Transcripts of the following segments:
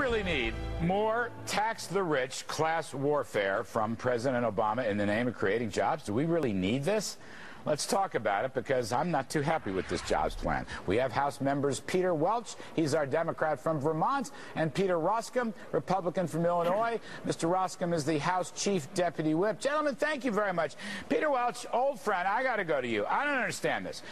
really need more tax the rich class warfare from President Obama in the name of creating jobs? Do we really need this? Let's talk about it, because I'm not too happy with this jobs plan. We have House members Peter Welch, he's our Democrat from Vermont, and Peter Roskam, Republican from Illinois. Mr. Roskam is the House Chief Deputy Whip. Gentlemen, thank you very much. Peter Welch, old friend, I got to go to you. I don't understand this.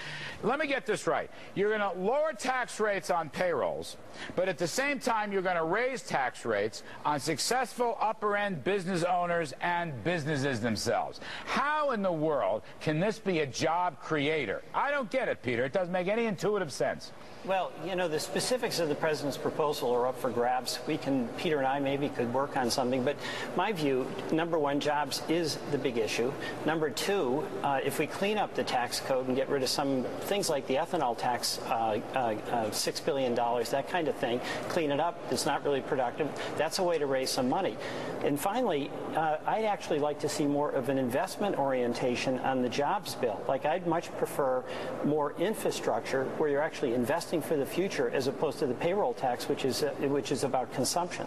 Let me get this right. You're going to lower tax rates on payrolls, but at the same time, you're going to raise tax rates on successful upper-end business owners and businesses themselves. How in the world can this be a job creator? I don't get it, Peter. It doesn't make any intuitive sense. Well, you know, the specifics of the president's proposal are up for grabs. Peter and I maybe could work on something, but my view, number one, jobs is the big issue. Number two, if we clean up the tax code and get rid of some things like the ethanol tax, $6 billion, that kind of thing, clean it up, it's not really productive, that's a way to raise some money. And finally, I'd actually like to see more of an investment orientation on the jobs bill. Like, I'd much prefer more infrastructure where you're actually investing for the future, as opposed to the payroll tax, which is about consumption.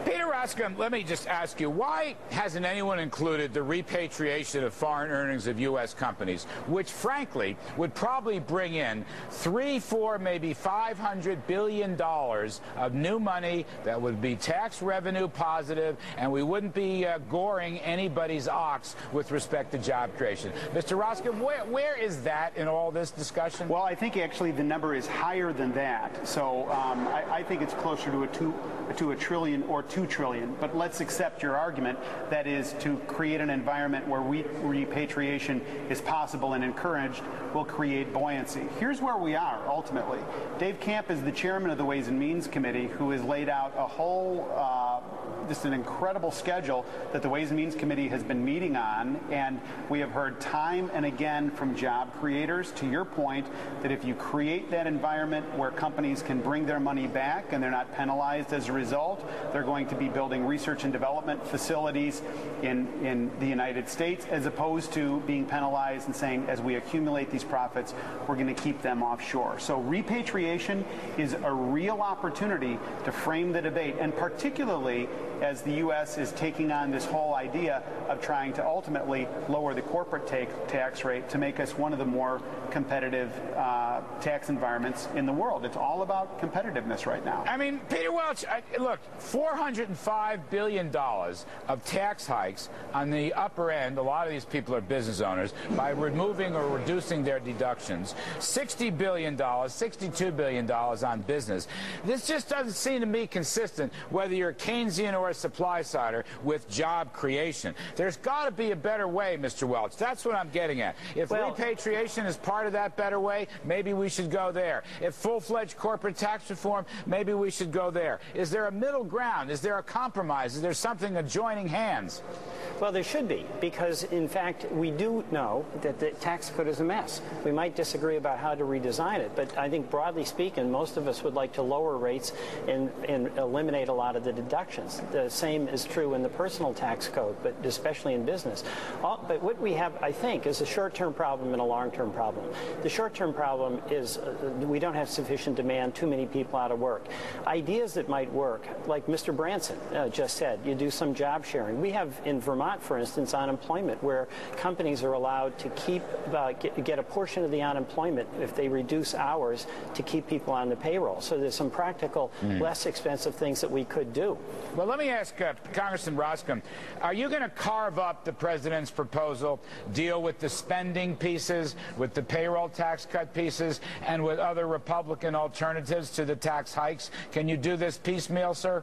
Peter Roskam, let me just ask you, why hasn't anyone included the repatriation of foreign earnings of U.S. companies, which, frankly, would probably bring in $300, $400, maybe $500 billion of new money that would be tax revenue positive, and we wouldn't be goring anybody's ox with respect to job creation? Mr. Roskam, where is that in all this discussion? Well, I think actually the number is higher than that. So I think it's closer to a trillion or $2 trillion. But let's accept your argument, that is, to create an environment where repatriation is possible and encouraged will create buoyancy. Here's where we are, ultimately. Dave Camp is the chairman of the Ways and Means Committee, who has laid out a whole, just an incredible schedule that the Ways and Means Committee has been meeting on, and we have heard time and again from job creators, to your point, that if you create that environment where companies can bring their money back and they're not penalized as a result, they're going to be building research and development facilities in the United States, as opposed to being penalized and saying, as we accumulate these profits, we're going to keep them offshore. So repatriation is a real opportunity to frame the debate, and particularly as the U.S. is taking on this whole idea of trying to ultimately lower the corporate tax rate to make us one of the more competitive tax environments in the world. It's all about competitiveness right now. I mean, Peter Welch, look, $405 billion of tax hikes on the upper end. A lot of these people are business owners, by removing or reducing their deductions. $60 billion, $62 billion on business. This just doesn't seem to me consistent, whether you're a Keynesian or a supply-sider, with job creation. There's got to be a better way, Mr. Welch. That's what I'm getting at. If repatriation is part of that better way, maybe we should go there. If full-fledged corporate tax reform, maybe we should go there. Is there a middle ground? Is there a compromise? Is there something adjoining hands? Well, there should be, because, in fact, we do know that the tax code is a mess. We might disagree about how to redesign it, but I think, broadly speaking, most of us would like to lower rates and eliminate a lot of the deductions. The same is true in the personal tax code, but especially in business. But what we have, I think, is a short-term problem and a long-term problem. The short-term problem is we don't have sufficient demand, too many people out of work. Ideas that might work, like Mr. Branson just said, you do some job sharing. We have in Vermont, for instance, unemployment, where companies are allowed to get a portion of the unemployment if they reduce hours to keep people on the payroll. So there's some practical, less expensive things that we could do. Well, let me ask Congressman Roskam, are you going to carve up the president's proposal, deal with the spending pieces, with the payroll tax cut pieces, and with other Republican alternatives to the tax hikes? Can you do this piecemeal, sir?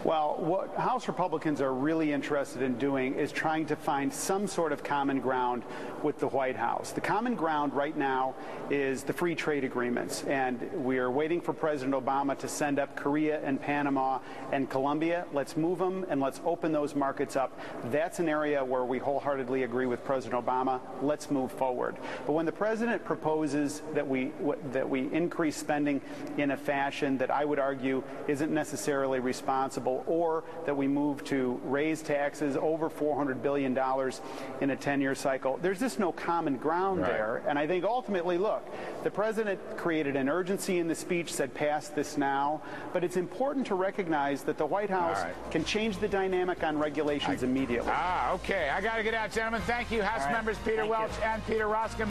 Well, what House Republicans are really interested in doing is trying to find some sort of common ground with the White House. The common ground right now is the free trade agreements, and we are waiting for President Obama to send up Korea and Panama and Colombia. Let's move them and let's open those markets up. That's an area where we wholeheartedly agree with President Obama. Let's move forward. But when the president proposes that we increase spending in a fashion that I would argue isn't necessarily responsible responsible, or that we move to raise taxes over $400 billion in a 10-year cycle. There's just no common ground there. And I think ultimately, look, the president created an urgency in the speech, said pass this now, but it's important to recognize that the White House can change the dynamic on regulations immediately. Okay. I got to get out, gentlemen. Thank you, House members Peter Welch and Peter Roskam.